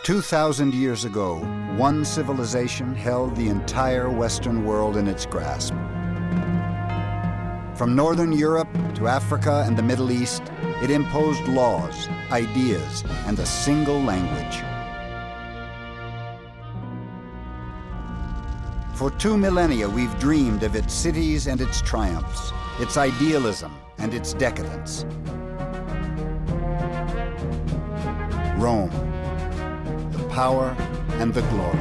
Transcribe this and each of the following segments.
2,000 years ago, one civilization held the entire Western world in its grasp. From Northern Europe to Africa and the Middle East, it imposed laws, ideas, and a single language. For 2 millennia, we've dreamed of its cities and its triumphs, its idealism and its decadence. Rome, the power and the glory.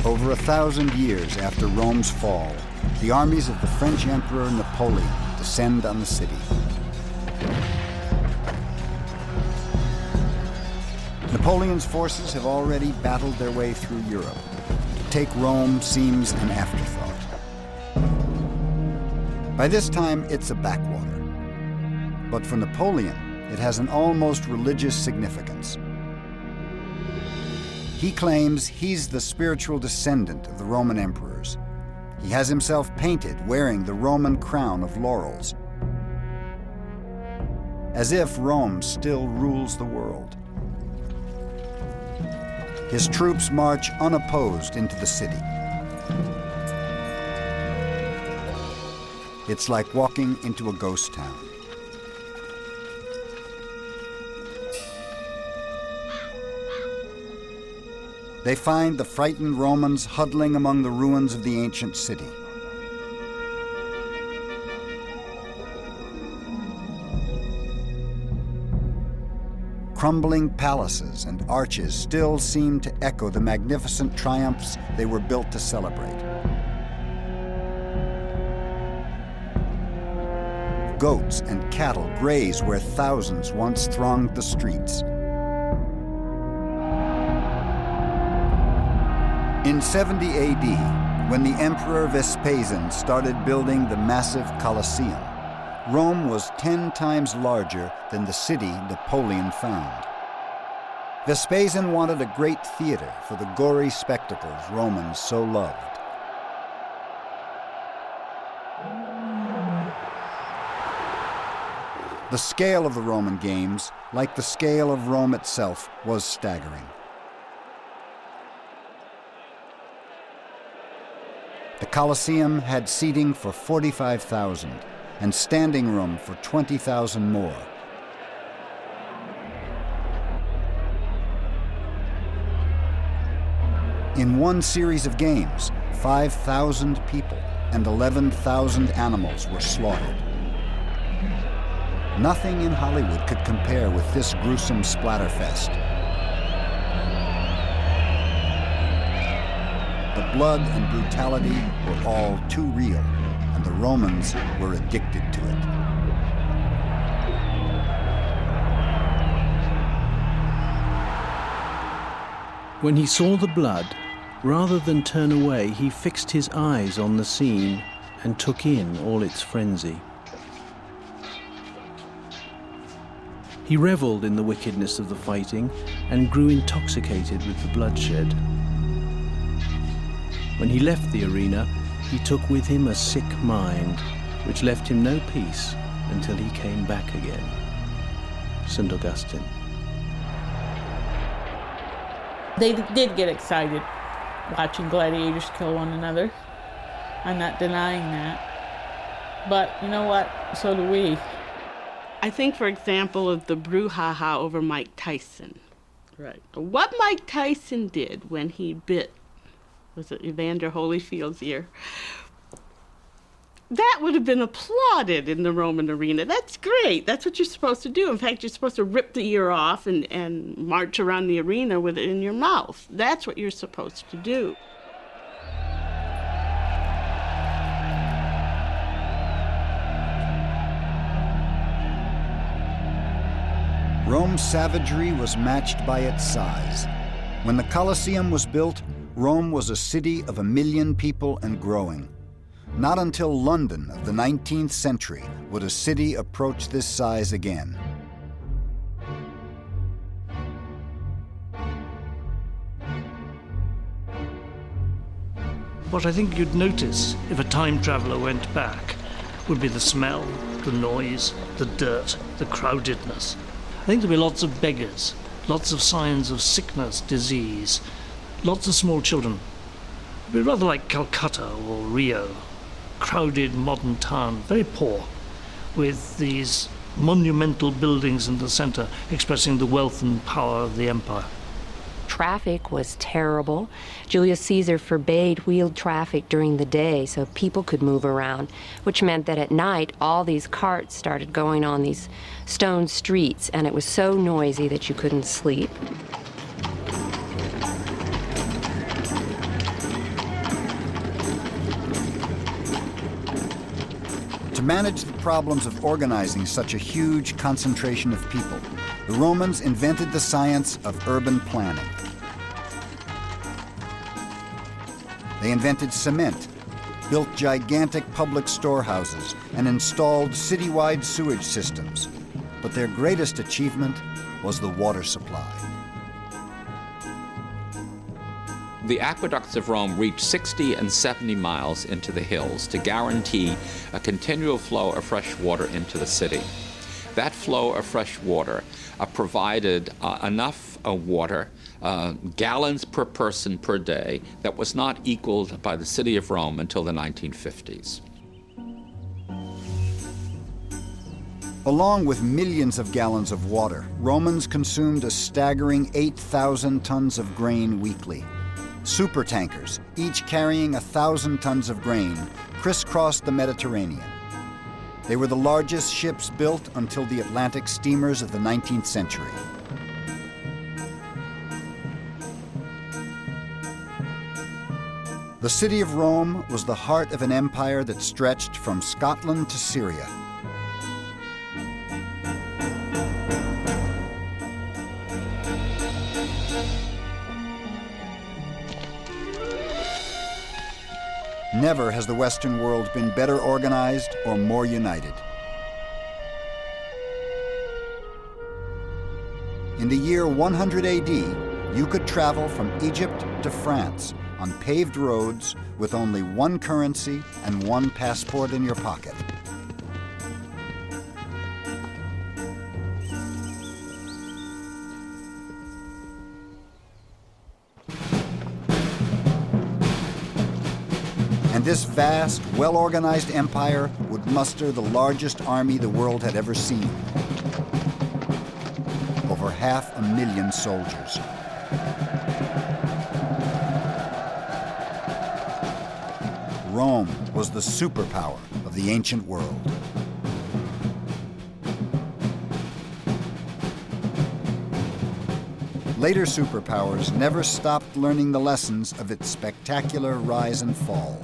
Over 1,000 years after Rome's fall, the armies of the French Emperor Napoleon descend on the city. Napoleon's forces have already battled their way through Europe. To take Rome seems an afterthought. By this time, it's a backwater. But for Napoleon, it has an almost religious significance. He claims he's the spiritual descendant of the Roman emperors. He has himself painted wearing the Roman crown of laurels, as if Rome still rules the world. His troops march unopposed into the city. It's like walking into a ghost town. They find the frightened Romans huddling among the ruins of the ancient city. Crumbling palaces and arches still seem to echo the magnificent triumphs they were built to celebrate. Goats and cattle graze where thousands once thronged the streets. In 70 AD, when the Emperor Vespasian started building the massive Colosseum, Rome was 10 times larger than the city Napoleon found. Vespasian wanted a great theater for the gory spectacles Romans so loved. The scale of the Roman games, like the scale of Rome itself, was staggering. The Colosseum had seating for 45,000 and standing room for 20,000 more. In one series of games, 5,000 people and 11,000 animals were slaughtered. Nothing in Hollywood could compare with this gruesome splatterfest. The blood and brutality were all too real, and the Romans were addicted to it. When he saw the blood, rather than turn away, he fixed his eyes on the scene and took in all its frenzy. He reveled in the wickedness of the fighting and grew intoxicated with the bloodshed. When he left the arena, he took with him a sick mind, which left him no peace until he came back again. St. Augustine. They did get excited watching gladiators kill one another. I'm not denying that. But you know what? So do we. I think, for example, of the brouhaha over Mike Tyson. Right. What Mike Tyson did when he bit, was it Evander Holyfield's ear? That would have been applauded in the Roman arena. That's great. That's what you're supposed to do. In fact, you're supposed to rip the ear off and march around the arena with it in your mouth. That's what you're supposed to do. Rome's savagery was matched by its size. When the Colosseum was built, Rome was a city of 1 million people and growing. Not until London of the 19th century would a city approach this size again. What I think you'd notice if a time traveler went back would be the smell, the noise, the dirt, the crowdedness. I think there'd be lots of beggars, lots of signs of sickness, disease, lots of small children. It'd be rather like Calcutta or Rio, crowded modern town, very poor, with these monumental buildings in the center expressing the wealth and power of the empire. Traffic was terrible. Julius Caesar forbade wheeled traffic during the day so people could move around, which meant that at night all these carts started going on these stone streets, and it was so noisy that you couldn't sleep. To manage the problems of organizing such a huge concentration of people, the Romans invented the science of urban planning. They invented cement, built gigantic public storehouses, and installed citywide sewage systems. But their greatest achievement was the water supply. The aqueducts of Rome reached 60 and 70 miles into the hills to guarantee a continual flow of fresh water into the city. That flow of fresh water provided enough water, gallons per person per day, that was not equaled by the city of Rome until the 1950s. Along with millions of gallons of water, Romans consumed a staggering 8,000 tons of grain weekly. Supertankers, each carrying 1,000 tons of grain, crisscrossed the Mediterranean. They were the largest ships built until the Atlantic steamers of the 19th century. The city of Rome was the heart of an empire that stretched from Scotland to Syria. Never has the Western world been better organized or more united. In the year 100 AD, you could travel from Egypt to France on paved roads with only one currency and one passport in your pocket. And this vast, well-organized empire would muster the largest army the world had ever seen. Over 500,000 soldiers. Rome was the superpower of the ancient world. Later superpowers never stopped learning the lessons of its spectacular rise and fall.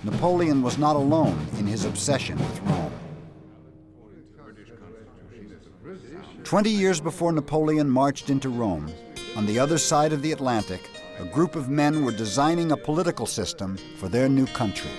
Napoleon was not alone in his obsession with Rome. 20 years before Napoleon marched into Rome, on the other side of the Atlantic, a group of men were designing a political system for their new country.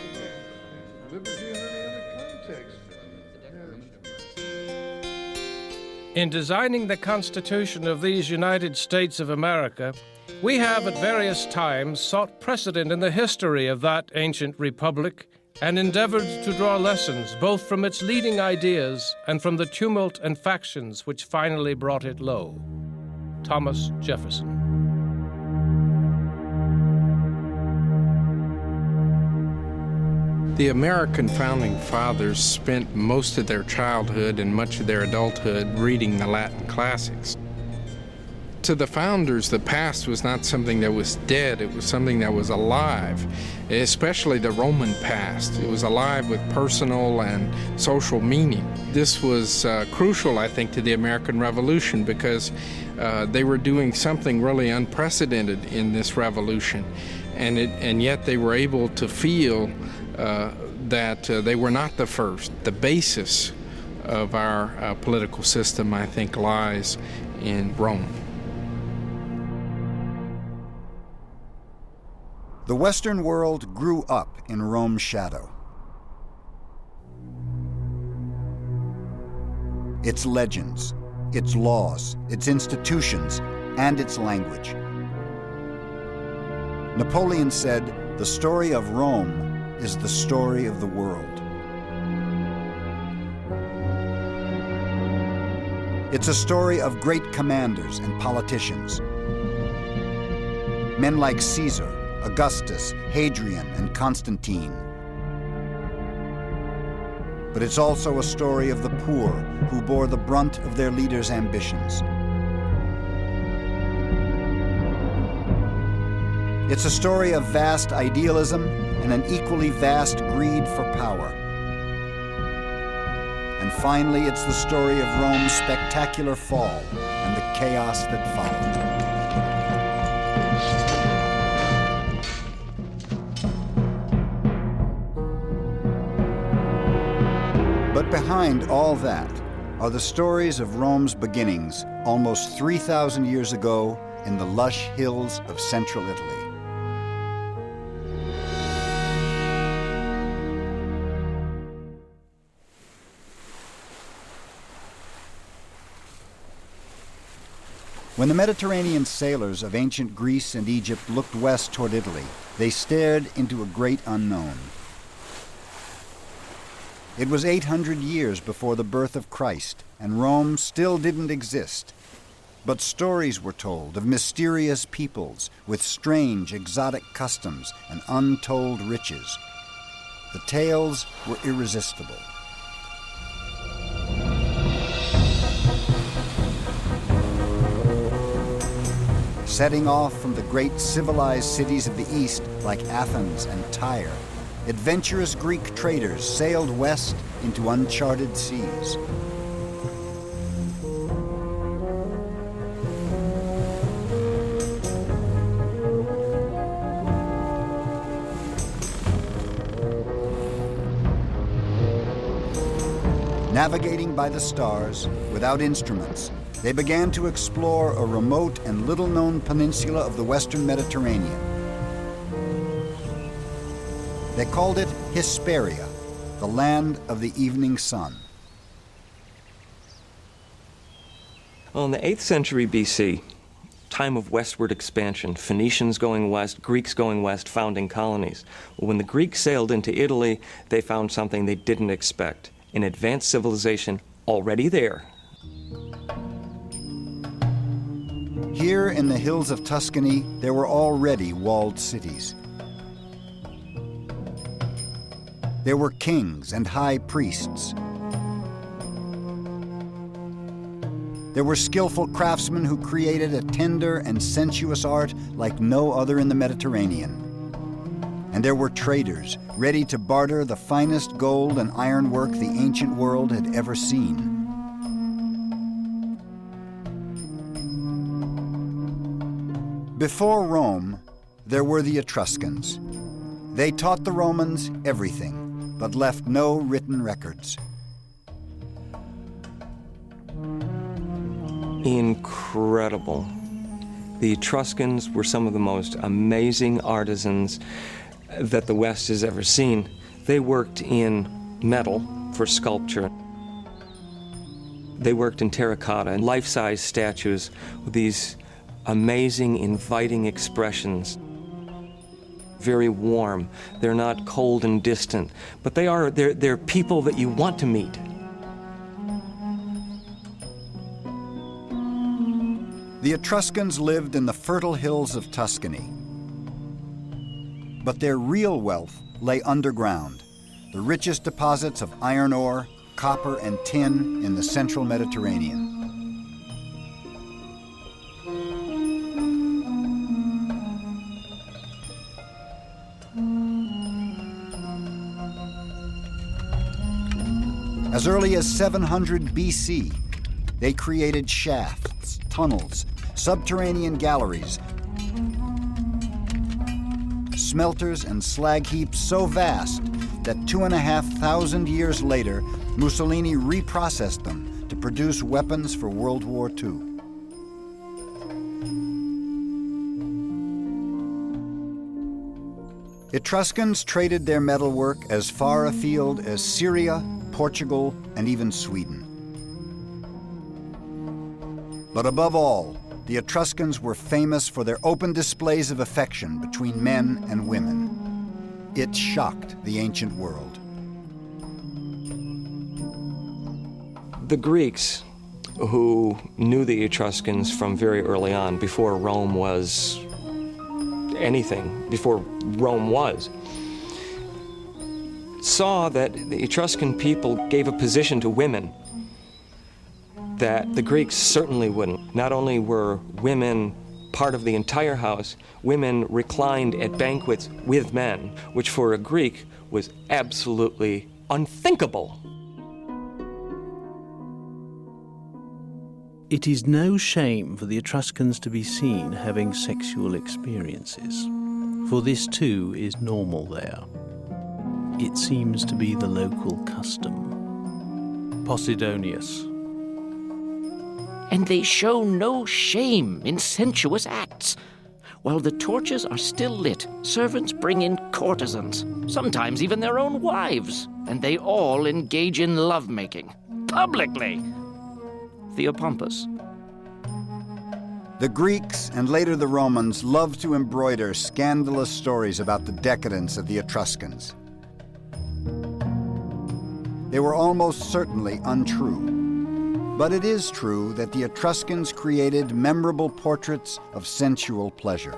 In designing the Constitution of these United States of America, we have at various times sought precedent in the history of that ancient republic and endeavored to draw lessons both from its leading ideas and from the tumult and factions which finally brought it low. Thomas Jefferson. The American founding fathers spent most of their childhood and much of their adulthood reading the Latin classics. To the founders, the past was not something that was dead, it was something that was alive, especially the Roman past. It was alive with personal and social meaning. This was crucial, I think, to the American Revolution because they were doing something really unprecedented in this revolution, and yet they were able to feel that they were not the first. The basis of our political system, I think, lies in Rome. The Western world grew up in Rome's shadow. Its legends, its laws, its institutions, and its language. Napoleon said, "The story of Rome is the story of the world." It's a story of great commanders and politicians. Men like Caesar, Augustus, Hadrian, and Constantine. But it's also a story of the poor who bore the brunt of their leaders' ambitions. It's a story of vast idealism and an equally vast greed for power. And finally, it's the story of Rome's spectacular fall and the chaos that followed. But behind all that are the stories of Rome's beginnings almost 3,000 years ago in the lush hills of central Italy. When the Mediterranean sailors of ancient Greece and Egypt looked west toward Italy, they stared into a great unknown. It was 800 years before the birth of Christ, and Rome still didn't exist. But stories were told of mysterious peoples with strange, exotic customs and untold riches. The tales were irresistible. Setting off from the great civilized cities of the East like Athens and Tyre, adventurous Greek traders sailed west into uncharted seas. Navigating by the stars, without instruments, they began to explore a remote and little-known peninsula of the Western Mediterranean. They called it Hesperia, the land of the evening sun. Well, in the 8th century BC, time of westward expansion, Phoenicians going west, Greeks going west, founding colonies. Well, when the Greeks sailed into Italy, they found something they didn't expect, an advanced civilization already there. Here in the hills of Tuscany, there were already walled cities. There were kings and high priests. There were skillful craftsmen who created a tender and sensuous art like no other in the Mediterranean. And there were traders ready to barter the finest gold and ironwork the ancient world had ever seen. Before Rome, there were the Etruscans. They taught the Romans everything, but left no written records. Incredible. The Etruscans were some of the most amazing artisans that the West has ever seen. They worked in metal for sculpture. They worked in terracotta and life-size statues with these amazing, inviting expressions. Very warm. They're not cold and distant, but they're people that you want to meet. The Etruscans lived in the fertile hills of Tuscany. But their real wealth lay underground, the richest deposits of iron ore, copper, and tin in the central Mediterranean. As early as 700 BC, they created shafts, tunnels, subterranean galleries, smelters, and slag heaps so vast that 2,500 years later, Mussolini reprocessed them to produce weapons for World War II. Etruscans traded their metalwork as far afield as Syria, Portugal, and even Sweden. But above all, the Etruscans were famous for their open displays of affection between men and women. It shocked the ancient world. The Greeks, who knew the Etruscans from very early on, before Rome was anything, before Rome was, saw that the Etruscan people gave a position to women that the Greeks certainly wouldn't. Not only were women part of the entire house, women reclined at banquets with men, which for a Greek was absolutely unthinkable. It is no shame for the Etruscans to be seen having sexual experiences, for this too is normal there. It seems to be the local custom. Posidonius. And they show no shame in sensuous acts. While the torches are still lit, servants bring in courtesans, sometimes even their own wives, and they all engage in lovemaking, publicly. Theopompus. The Greeks and later the Romans loved to embroider scandalous stories about the decadence of the Etruscans. They were almost certainly untrue. But it is true that the Etruscans created memorable portraits of sensual pleasure.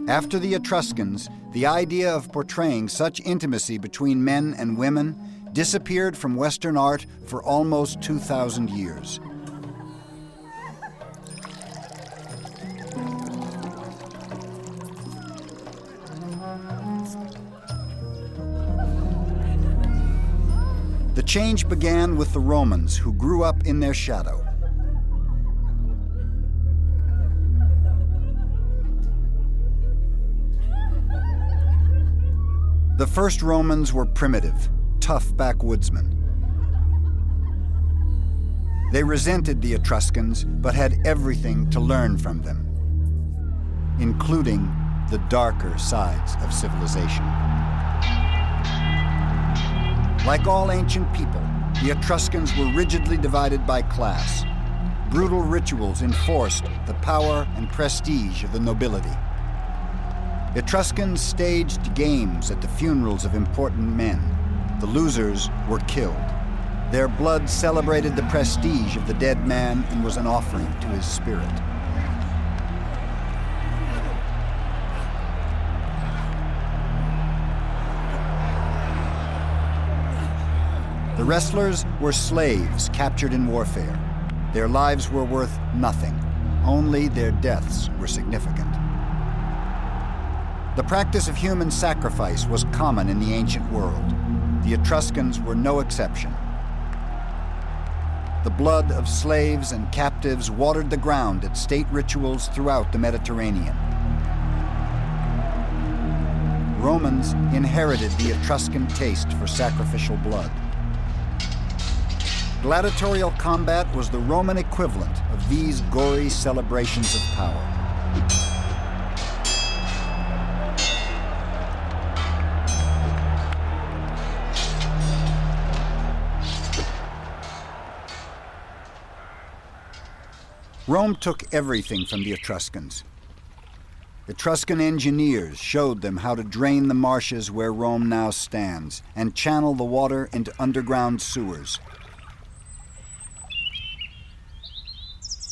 After the Etruscans, the idea of portraying such intimacy between men and women disappeared from Western art for almost 2,000 years. The change began with the Romans, who grew up in their shadow. The first Romans were primitive, tough backwoodsmen. They resented the Etruscans, but had everything to learn from them, including the darker sides of civilization. Like all ancient people, the Etruscans were rigidly divided by class. Brutal rituals enforced the power and prestige of the nobility. Etruscans staged games at the funerals of important men. The losers were killed. Their blood celebrated the prestige of the dead man and was an offering to his spirit. The wrestlers were slaves captured in warfare. Their lives were worth nothing. Only their deaths were significant. The practice of human sacrifice was common in the ancient world. The Etruscans were no exception. The blood of slaves and captives watered the ground at state rituals throughout the Mediterranean. Romans inherited the Etruscan taste for sacrificial blood. Gladiatorial combat was the Roman equivalent of these gory celebrations of power. Rome took everything from the Etruscans. Etruscan engineers showed them how to drain the marshes where Rome now stands and channel the water into underground sewers.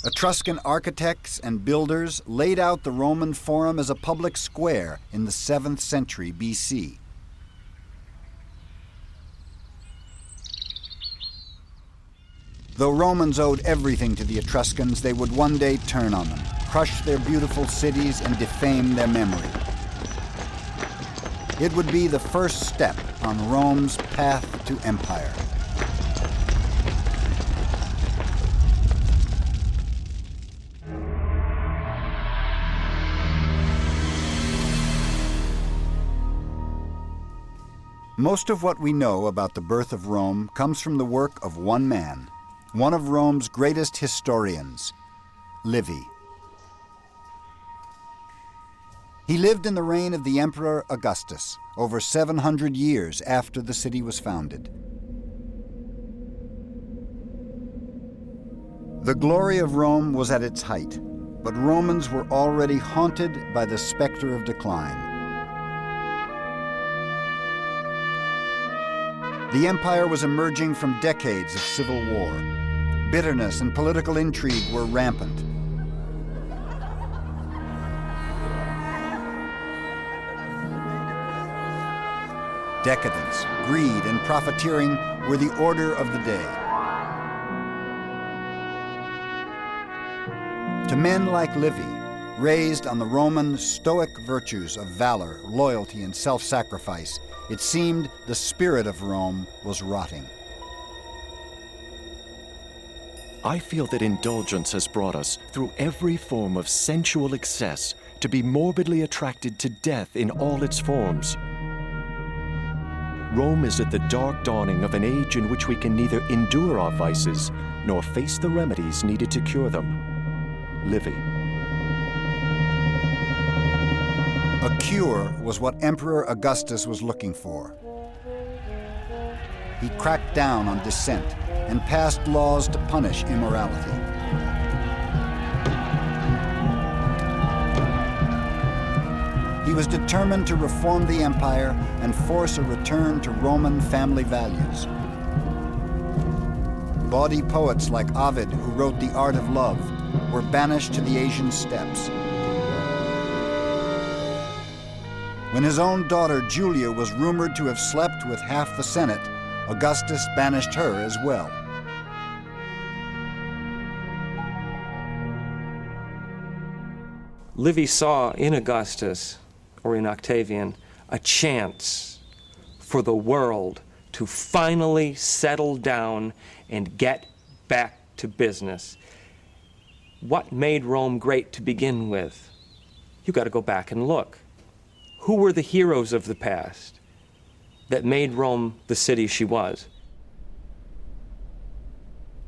Etruscan architects and builders laid out the Roman Forum as a public square in the 7th century BC. Though Romans owed everything to the Etruscans, they would one day turn on them, crush their beautiful cities, and defame their memory. It would be the first step on Rome's path to empire. Most of what we know about the birth of Rome comes from the work of one man, one of Rome's greatest historians, Livy. He lived in the reign of the Emperor Augustus, over 700 years after the city was founded. The glory of Rome was at its height, but Romans were already haunted by the specter of decline. The empire was emerging from decades of civil war. Bitterness and political intrigue were rampant. Decadence, greed, and profiteering were the order of the day. To men like Livy, raised on the Roman Stoic virtues of valor, loyalty, and self-sacrifice, it seemed the spirit of Rome was rotting. I feel that indulgence has brought us, through every form of sensual excess, to be morbidly attracted to death in all its forms. Rome is at the dark dawning of an age in which we can neither endure our vices nor face the remedies needed to cure them. Livy. A cure was what Emperor Augustus was looking for. He cracked down on dissent and passed laws to punish immorality. He was determined to reform the empire and force a return to Roman family values. Bawdy poets like Ovid, who wrote The Art of Love, were banished to the Asian steppes. When his own daughter Julia was rumored to have slept with half the Senate, Augustus banished her as well. Livy saw in Augustus, or in Octavian, a chance for the world to finally settle down and get back to business. What made Rome great to begin with? You got to go back and look. Who were the heroes of the past that made Rome the city she was?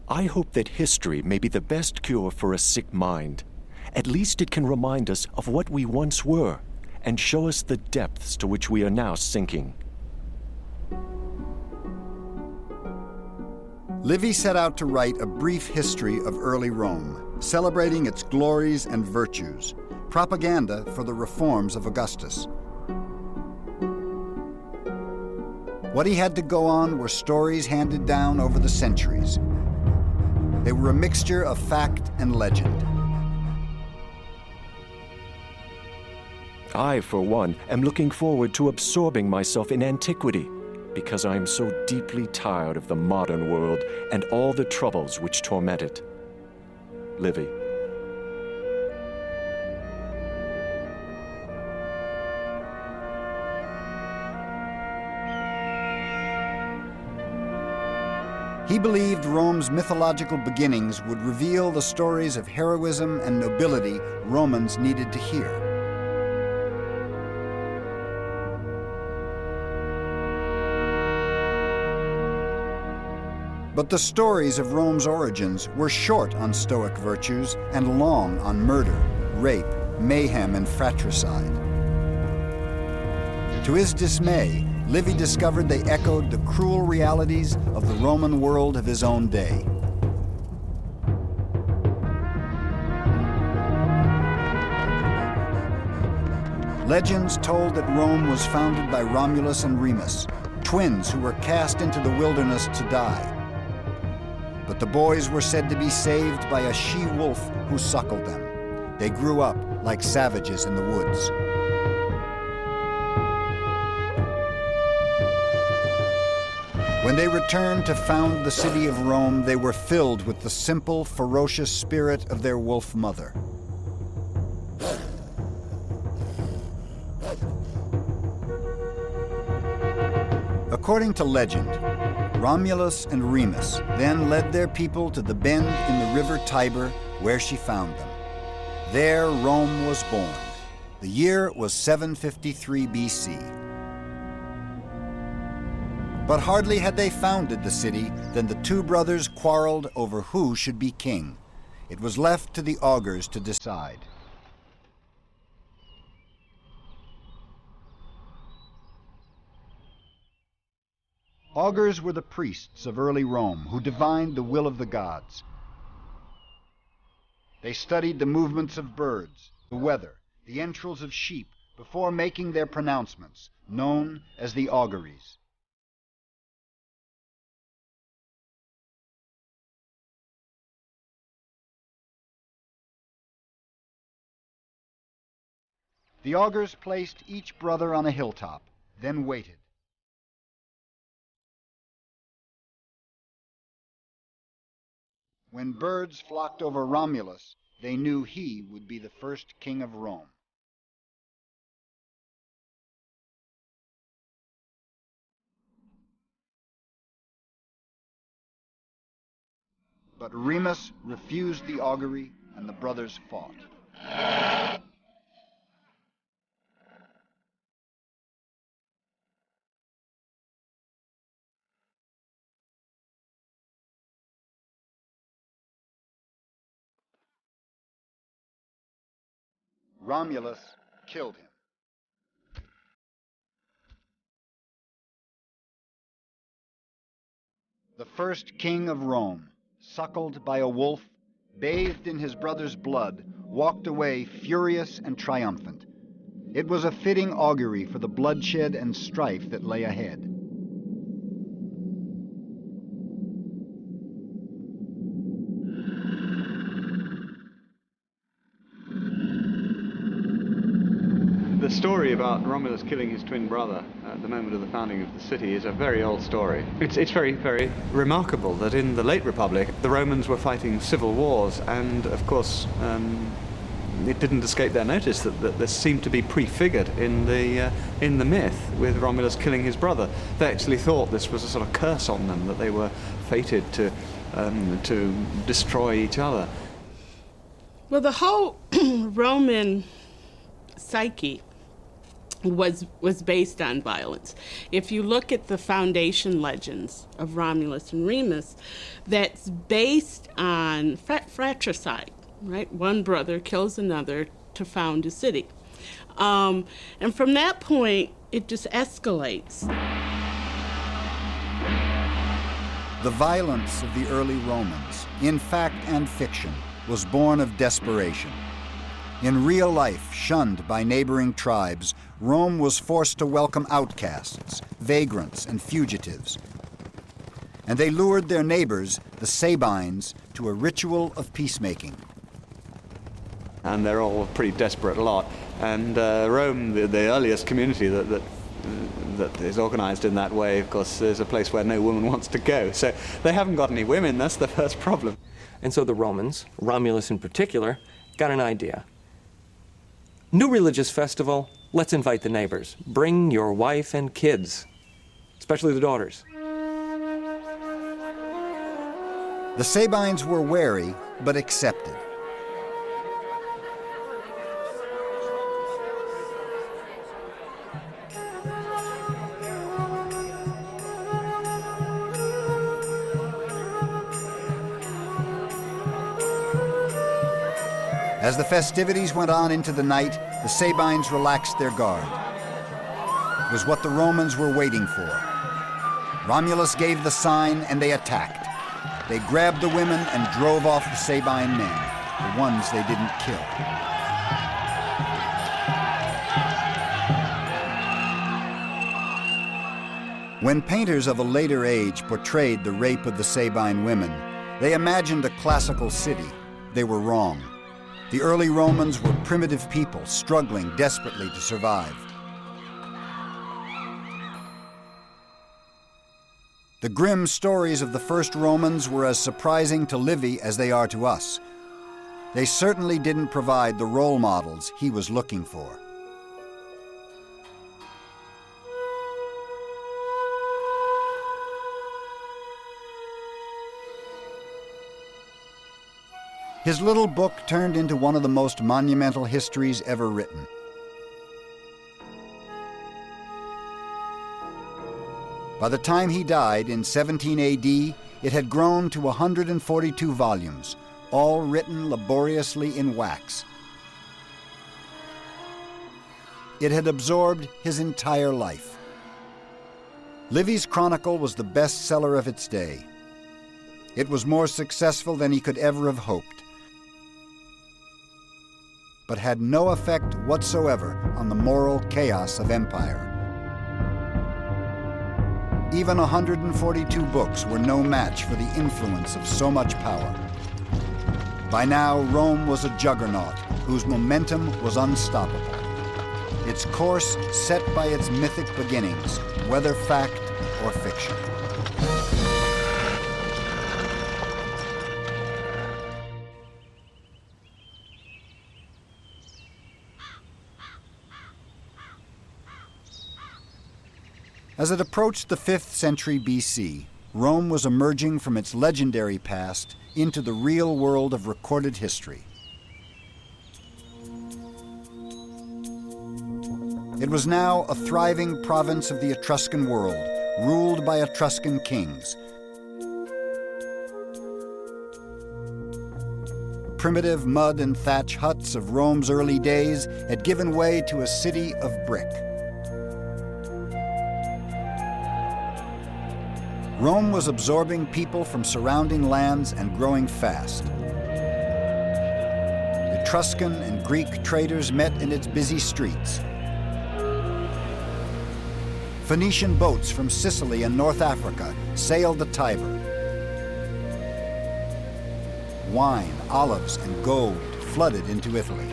I hope that history may be the best cure for a sick mind. At least it can remind us of what we once were and show us the depths to which we are now sinking. Livy set out to write a brief history of early Rome, celebrating its glories and virtues, propaganda for the reforms of Augustus. What he had to go on were stories handed down over the centuries. They were a mixture of fact and legend. I, for one, am looking forward to absorbing myself in antiquity, because I am so deeply tired of the modern world and all the troubles which torment it. Livy. He believed Rome's mythological beginnings would reveal the stories of heroism and nobility Romans needed to hear. But the stories of Rome's origins were short on Stoic virtues and long on murder, rape, mayhem, and fratricide. To his dismay, Livy discovered they echoed the cruel realities of the Roman world of his own day. Legends told that Rome was founded by Romulus and Remus, twins who were cast into the wilderness to die. But the boys were said to be saved by a she-wolf who suckled them. They grew up like savages in the woods. When they returned to found the city of Rome, they were filled with the simple, ferocious spirit of their wolf mother. According to legend, Romulus and Remus then led their people to the bend in the river Tiber, where she found them. There Rome was born. The year was 753 BC. But hardly had they founded the city than the two brothers quarreled over who should be king. It was left to the augurs to decide. Augurs were the priests of early Rome who divined the will of the gods. They studied the movements of birds, the weather, the entrails of sheep before making their pronouncements, known as the auguries. The augurs placed each brother on a hilltop, then waited. When birds flocked over Romulus, they knew he would be the first king of Rome. But Remus refused the augury, and the brothers fought. Romulus killed him. The first king of Rome, suckled by a wolf, bathed in his brother's blood, walked away furious and triumphant. It was a fitting augury for the bloodshed and strife that lay ahead. The story about Romulus killing his twin brother at the moment of the founding of the city is a very old story. It's very, very remarkable that in the late Republic, the Romans were fighting civil wars, and of course, it didn't escape their notice that this seemed to be prefigured in the myth with Romulus killing his brother. They actually thought this was a sort of curse on them, that they were fated to destroy each other. Well, the whole Roman psyche was based on violence. If you look at the foundation legends of Romulus and Remus, that's based on fratricide, right? One brother kills another to found a city. And from that point, it just escalates. The violence of the early Romans, in fact and fiction, was born of desperation. In real life, shunned by neighboring tribes, Rome was forced to welcome outcasts, vagrants, and fugitives. And they lured their neighbors, the Sabines, to a ritual of peacemaking. And they're all a pretty desperate lot. And Rome, the earliest community that is organized in that way, of course, is a place where no woman wants to go. So they haven't got any women, that's the first problem. And so the Romans, Romulus in particular, got an idea. New religious festival, let's invite the neighbors. Bring your wife and kids, especially the daughters. The Sabines were wary, but accepted. As the festivities went on into the night, the Sabines relaxed their guard. It was what the Romans were waiting for. Romulus gave the sign and they attacked. They grabbed the women and drove off the Sabine men, the ones they didn't kill. When painters of a later age portrayed the rape of the Sabine women, they imagined a classical city. They were wrong. The early Romans were primitive people struggling desperately to survive. The grim stories of the first Romans were as surprising to Livy as they are to us. They certainly didn't provide the role models he was looking for. His little book turned into one of the most monumental histories ever written. By the time he died in 17 AD, it had grown to 142 volumes, all written laboriously in wax. It had absorbed his entire life. Livy's Chronicle was the bestseller of its day. It was more successful than he could ever have hoped, but had no effect whatsoever on the moral chaos of empire. Even 142 books were no match for the influence of so much power. By now, Rome was a juggernaut whose momentum was unstoppable. Its course set by its mythic beginnings, whether fact or fiction. As it approached the 5th century BC, Rome was emerging from its legendary past into the real world of recorded history. It was now a thriving province of the Etruscan world, ruled by Etruscan kings. Primitive mud and thatch huts of Rome's early days had given way to a city of brick. Rome was absorbing people from surrounding lands and growing fast. Etruscan and Greek traders met in its busy streets. Phoenician boats from Sicily and North Africa sailed the Tiber. Wine, olives, and gold flooded into Italy.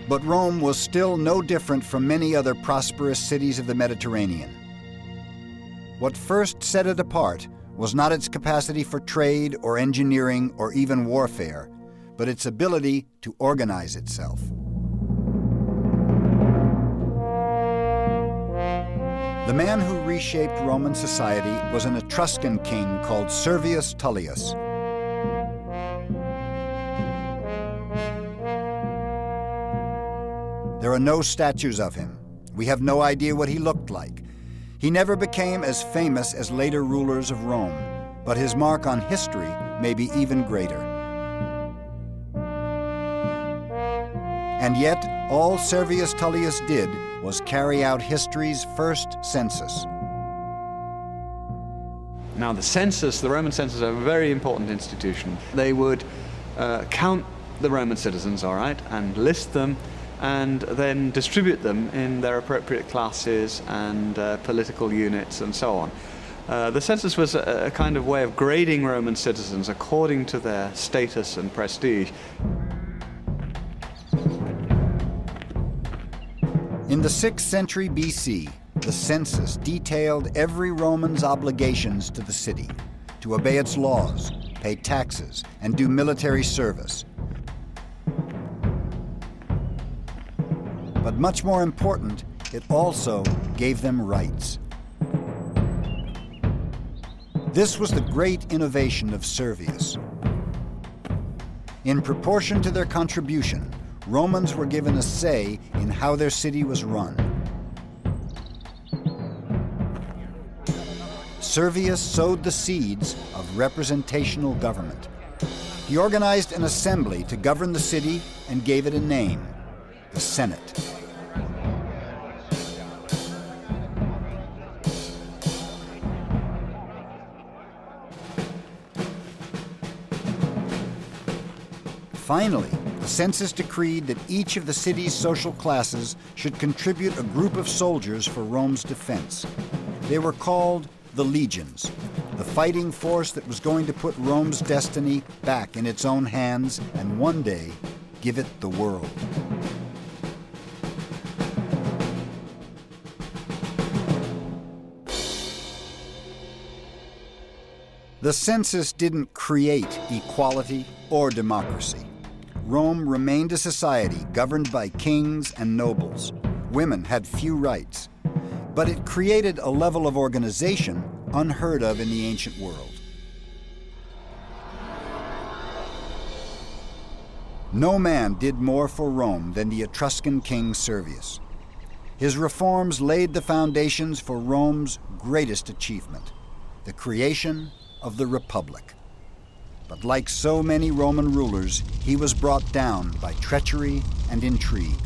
But Rome was still no different from many other prosperous cities of the Mediterranean. What first set it apart was not its capacity for trade or engineering or even warfare, but its ability to organize itself. The man who reshaped Roman society was an Etruscan king called Servius Tullius. There are no statues of him. We have no idea what he looked like. He never became as famous as later rulers of Rome, but his mark on history may be even greater. And yet, all Servius Tullius did was carry out history's first census. Now, the Roman census, are a very important institution. They would count the Roman citizens, all right, and list them, and then distribute them in their appropriate classes and political units and so on. The census was a kind of way of grading Roman citizens according to their status and prestige. In the 6th century BC, the census detailed every Roman's obligations to the city, to obey its laws, pay taxes, and do military service. But much more important, it also gave them rights. This was the great innovation of Servius. In proportion to their contribution, Romans were given a say in how their city was run. Servius sowed the seeds of representational government. He organized an assembly to govern the city and gave it a name, the Senate. Finally, the census decreed that each of the city's social classes should contribute a group of soldiers for Rome's defense. They were called the legions, the fighting force that was going to put Rome's destiny back in its own hands and one day give it the world. The census didn't create equality or democracy. Rome remained a society governed by kings and nobles. Women had few rights. But it created a level of organization unheard of in the ancient world. No man did more for Rome than the Etruscan king Servius. His reforms laid the foundations for Rome's greatest achievement, the creation of the Republic. But like so many Roman rulers, he was brought down by treachery and intrigue.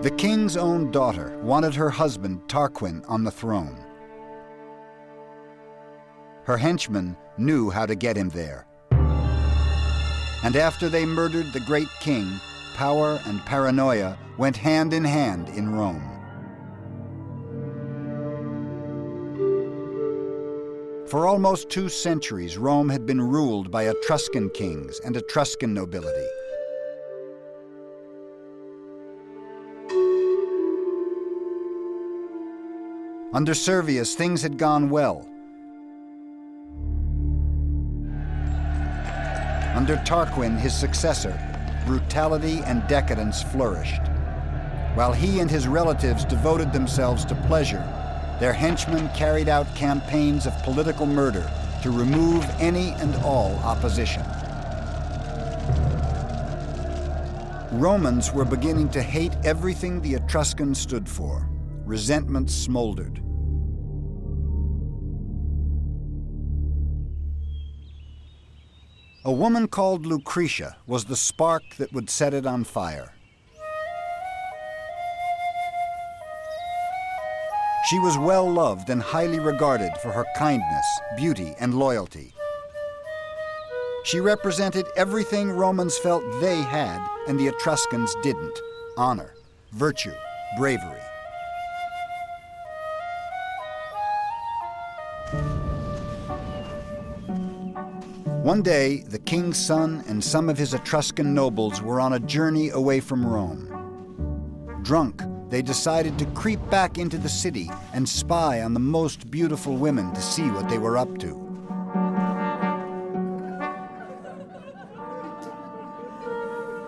The king's own daughter wanted her husband Tarquin on the throne. Her henchmen knew how to get him there. And after they murdered the great king, power and paranoia went hand in hand in Rome. For almost 2 centuries, Rome had been ruled by Etruscan kings and Etruscan nobility. Under Servius, things had gone well. Under Tarquin, his successor, brutality and decadence flourished. While he and his relatives devoted themselves to pleasure, their henchmen carried out campaigns of political murder to remove any and all opposition. Romans were beginning to hate everything the Etruscans stood for. Resentment smoldered. A woman called Lucretia was the spark that would set it on fire. She was well loved and highly regarded for her kindness, beauty, and loyalty. She represented everything Romans felt they had and the Etruscans didn't: honor, virtue, bravery. One day, the king's son and some of his Etruscan nobles were on a journey away from Rome. Drunk, they decided to creep back into the city and spy on the most beautiful women to see what they were up to.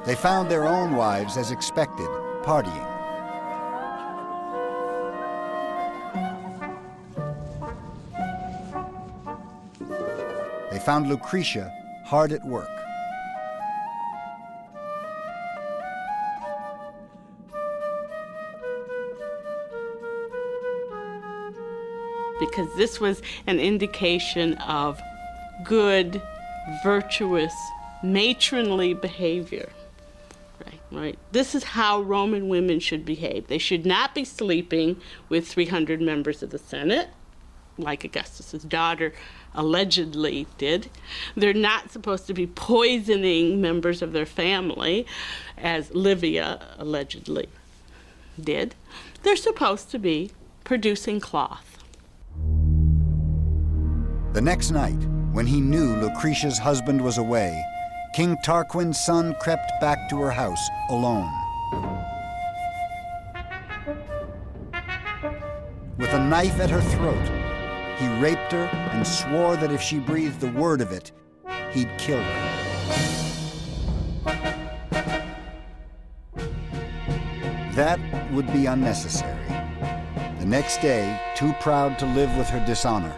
They found their own wives, as expected, partying. They found Lucretia hard at work. Because this was an indication of good, virtuous, matronly behavior. Right. This is how Roman women should behave. They should not be sleeping with 300 members of the Senate, like Augustus's daughter allegedly did. They're not supposed to be poisoning members of their family, as Livia allegedly did. They're supposed to be producing cloth. The next night, when he knew Lucretia's husband was away, King Tarquin's son crept back to her house alone. With a knife at her throat, he raped her and swore that if she breathed the word of it, he'd kill her. That would be unnecessary. The next day, too proud to live with her dishonor,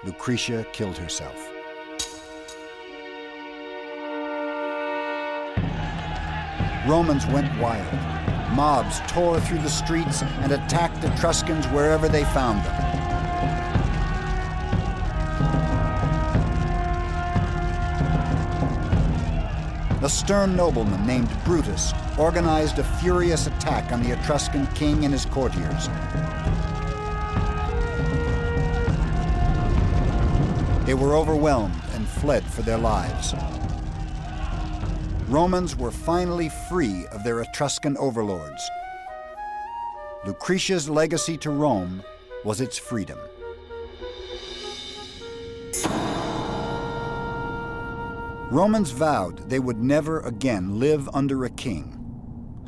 Lucretia killed herself. Romans went wild. Mobs tore through the streets and attacked Etruscans wherever they found them. A stern nobleman named Brutus organized a furious attack on the Etruscan king and his courtiers. They were overwhelmed and fled for their lives. Romans were finally free of their Etruscan overlords. Lucretia's legacy to Rome was its freedom. Romans vowed they would never again live under a king.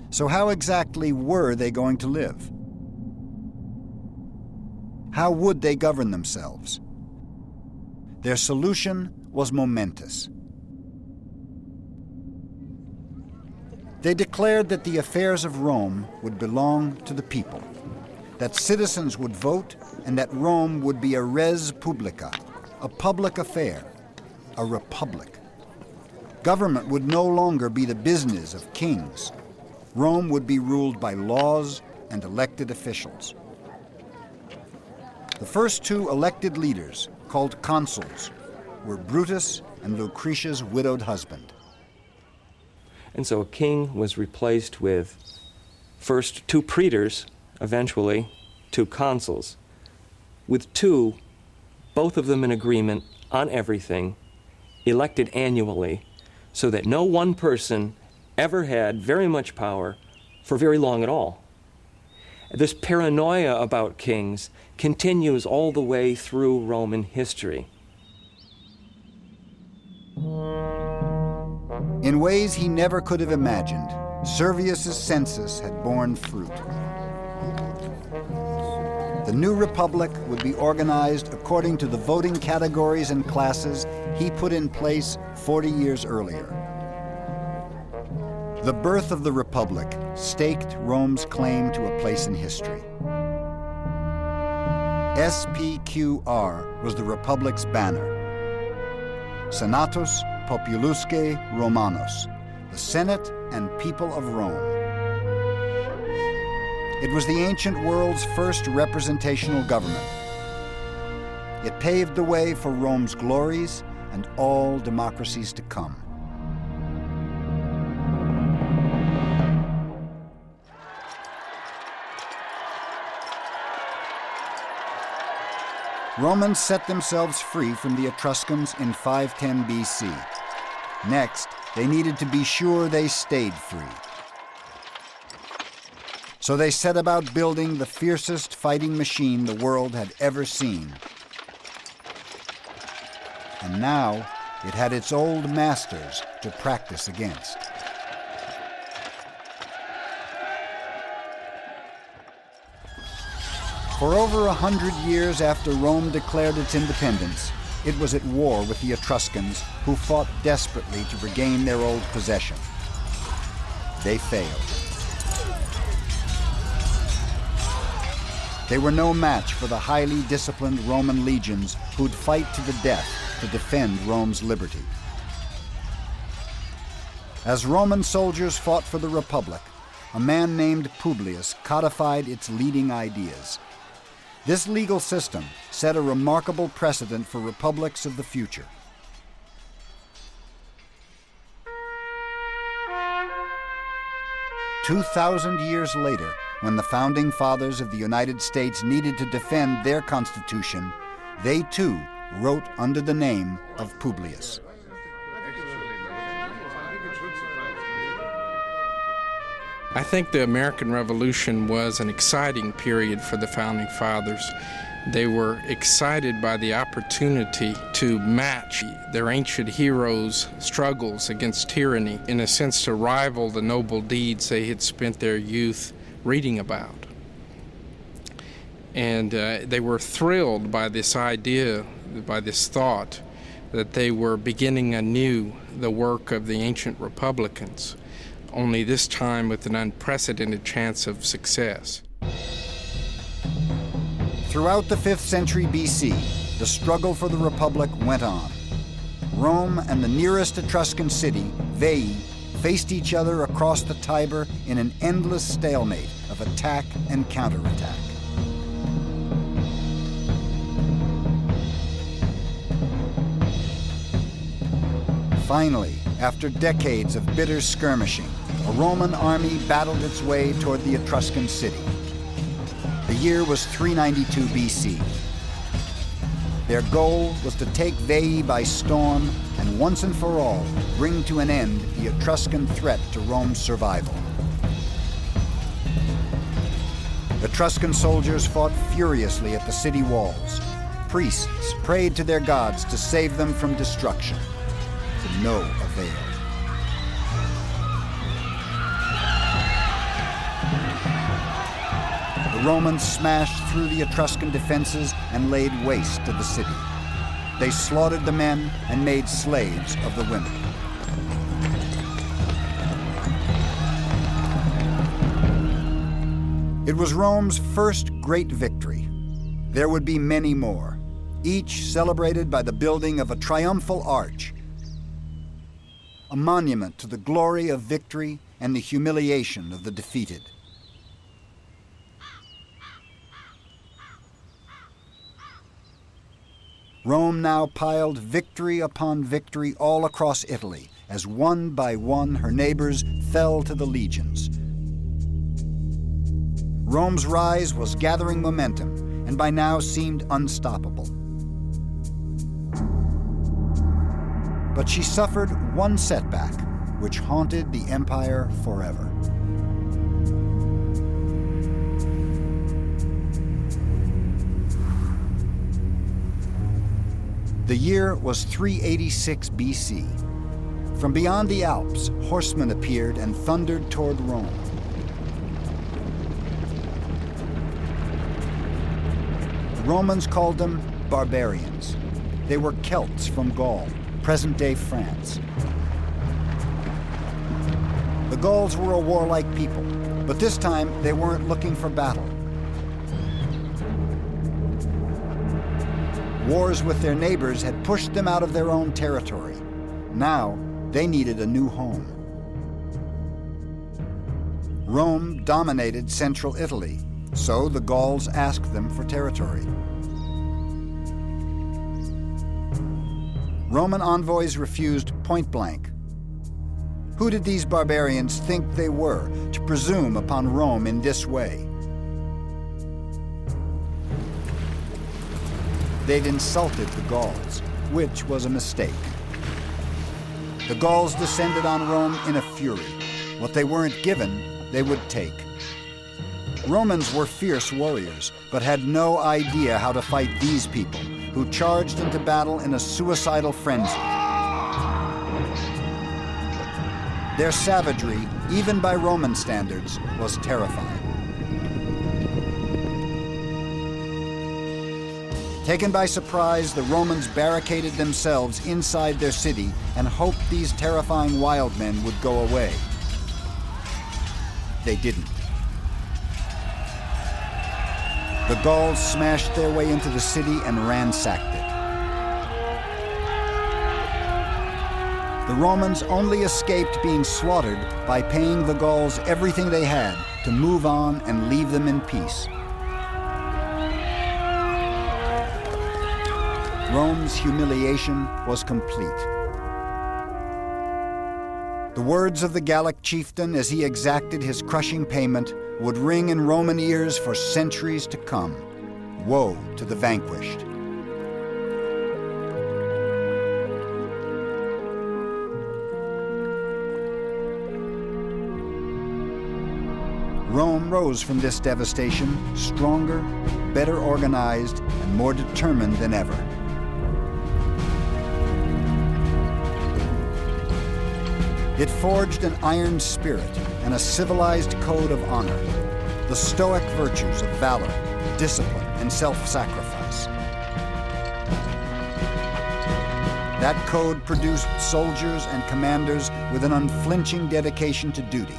So how exactly were they going to live? How would they govern themselves? Their solution was momentous. They declared that the affairs of Rome would belong to the people, that citizens would vote, and that Rome would be a res publica, a public affair, a republic. Government would no longer be the business of kings. Rome would be ruled by laws and elected officials. The first 2 elected leaders, called consuls, were Brutus and Lucretia's widowed husband. And so a king was replaced with first 2 praetors, eventually 2 consuls, with 2, both of them in agreement on everything, elected annually, so that no one person ever had very much power for very long at all. This paranoia about kings continues all the way through Roman history. In ways he never could have imagined, Servius's census had borne fruit. The new republic would be organized according to the voting categories and classes he put in place 40 years earlier. The birth of the republic staked Rome's claim to a place in history. SPQR was the republic's banner. Senatus Populusque Romanos, the Senate and people of Rome. It was the ancient world's first representational government. It paved the way for Rome's glories and all democracies to come. Romans set themselves free from the Etruscans in 510 BC. Next, they needed to be sure they stayed free. So they set about building the fiercest fighting machine the world had ever seen. And now, it had its old masters to practice against. For over 100 years after Rome declared its independence, it was at war with the Etruscans, who fought desperately to regain their old possession. They failed. They were no match for the highly disciplined Roman legions who'd fight to the death to defend Rome's liberty. As Roman soldiers fought for the Republic, a man named Publius codified its leading ideas. This legal system set a remarkable precedent for republics of the future. "2,000 years later, when the founding fathers of the United States needed to defend their Constitution, they too wrote under the name of Publius. I think the American Revolution was an exciting period for the Founding Fathers. They were excited by the opportunity to match their ancient heroes' struggles against tyranny, in a sense to rival the noble deeds they had spent their youth reading about. And they were thrilled by this idea, by this thought, that they were beginning anew the work of the ancient republicans, only this time with an unprecedented chance of success. Throughout the 5th century BC, the struggle for the Republic went on. Rome and the nearest Etruscan city, Veii, faced each other across the Tiber in an endless stalemate of attack and counterattack. Finally, after decades of bitter skirmishing, a Roman army battled its way toward the Etruscan city. The year was 392 BC. Their goal was to take Veii by storm and once and for all bring to an end the Etruscan threat to Rome's survival. Etruscan soldiers fought furiously at the city walls. Priests prayed to their gods to save them from destruction, to no avail. The Romans smashed through the Etruscan defenses and laid waste to the city. They slaughtered the men and made slaves of the women. It was Rome's first great victory. There would be many more, each celebrated by the building of a triumphal arch, a monument to the glory of victory and the humiliation of the defeated. Rome now piled victory upon victory all across Italy, as one by one her neighbors fell to the legions. Rome's rise was gathering momentum, and by now seemed unstoppable. But she suffered one setback, which haunted the empire forever. The year was 386 BC. From beyond the Alps, horsemen appeared and thundered toward Rome. The Romans called them barbarians. They were Celts from Gaul, present-day France. The Gauls were a warlike people, but this time they weren't looking for battle. Wars with their neighbors had pushed them out of their own territory. Now, they needed a new home. Rome dominated central Italy, so the Gauls asked them for territory. Roman envoys refused point blank. Who did these barbarians think they were to presume upon Rome in this way? They'd insulted the Gauls, which was a mistake. The Gauls descended on Rome in a fury. What they weren't given, they would take. Romans were fierce warriors, but had no idea how to fight these people, who charged into battle in a suicidal frenzy. Their savagery, even by Roman standards, was terrifying. Taken by surprise, the Romans barricaded themselves inside their city and hoped these terrifying wild men would go away. They didn't. The Gauls smashed their way into the city and ransacked it. The Romans only escaped being slaughtered by paying the Gauls everything they had to move on and leave them in peace. Rome's humiliation was complete. The words of the Gallic chieftain as he exacted his crushing payment would ring in Roman ears for centuries to come. Woe to the vanquished. Rome rose from this devastation stronger, better organized, and more determined than ever. It forged an iron spirit and a civilized code of honor, the Stoic virtues of valor, discipline, and self-sacrifice. That code produced soldiers and commanders with an unflinching dedication to duty.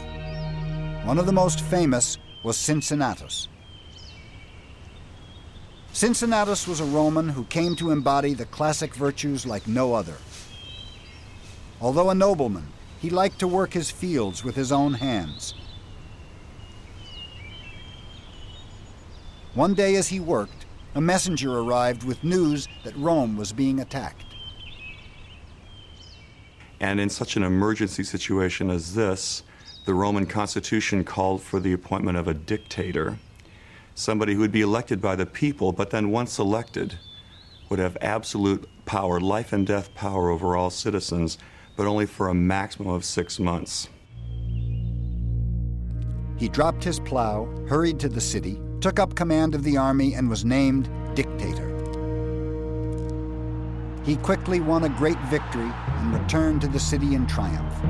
One of the most famous was Cincinnatus. Cincinnatus was a Roman who came to embody the classic virtues like no other. Although a nobleman, he liked to work his fields with his own hands. One day as he worked, a messenger arrived with news that Rome was being attacked. And in such an emergency situation as this, the Roman constitution called for the appointment of a dictator, somebody who would be elected by the people, but then once elected, would have absolute power, life and death power over all citizens, but only for a maximum of 6 months. He dropped his plow, hurried to the city, took up command of the army, and was named dictator. He quickly won a great victory and returned to the city in triumph.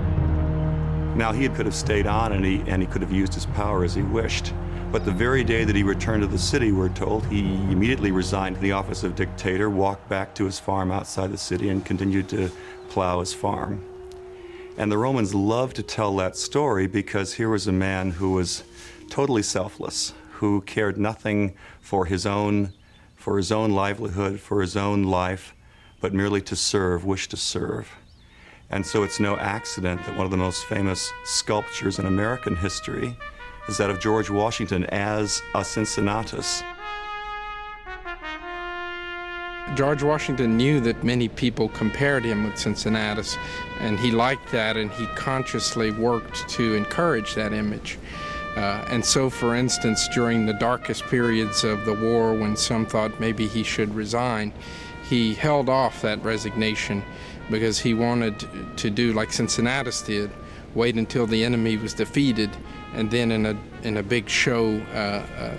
Now he could have stayed on and he could have used his power as he wished. But the very day that he returned to the city, we're told, he immediately resigned the office of dictator, walked back to his farm outside the city, and continued to plow his farm. And the Romans loved to tell that story because here was a man who was totally selfless, who cared nothing for his own livelihood, for his own life, but merely to serve, wished to serve. And so it's no accident that one of the most famous sculptures in American history is that of George Washington as a Cincinnatus. George Washington knew that many people compared him with Cincinnatus, and he liked that, and he consciously worked to encourage that image. And so, for instance, during the darkest periods of the war, when some thought maybe he should resign, he held off that resignation because he wanted to do like Cincinnatus did, wait until the enemy was defeated, and then in a big show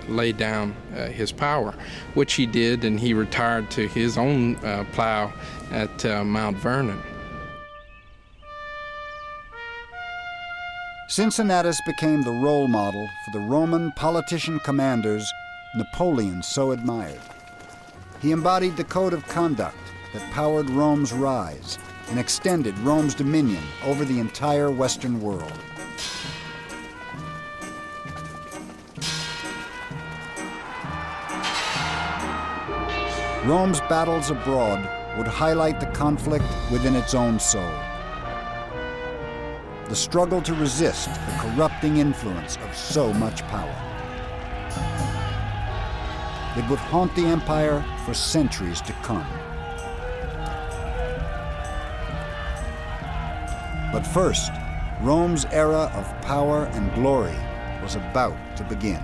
lay down his power, which he did, and he retired to his own plow at Mount Vernon. Cincinnatus became the role model for the Roman politician-commanders Napoleon so admired. He embodied the code of conduct that powered Rome's rise and extended Rome's dominion over the entire Western world. Rome's battles abroad would highlight the conflict within its own soul. The struggle to resist the corrupting influence of so much power. It would haunt the empire for centuries to come. But first, Rome's era of power and glory was about to begin.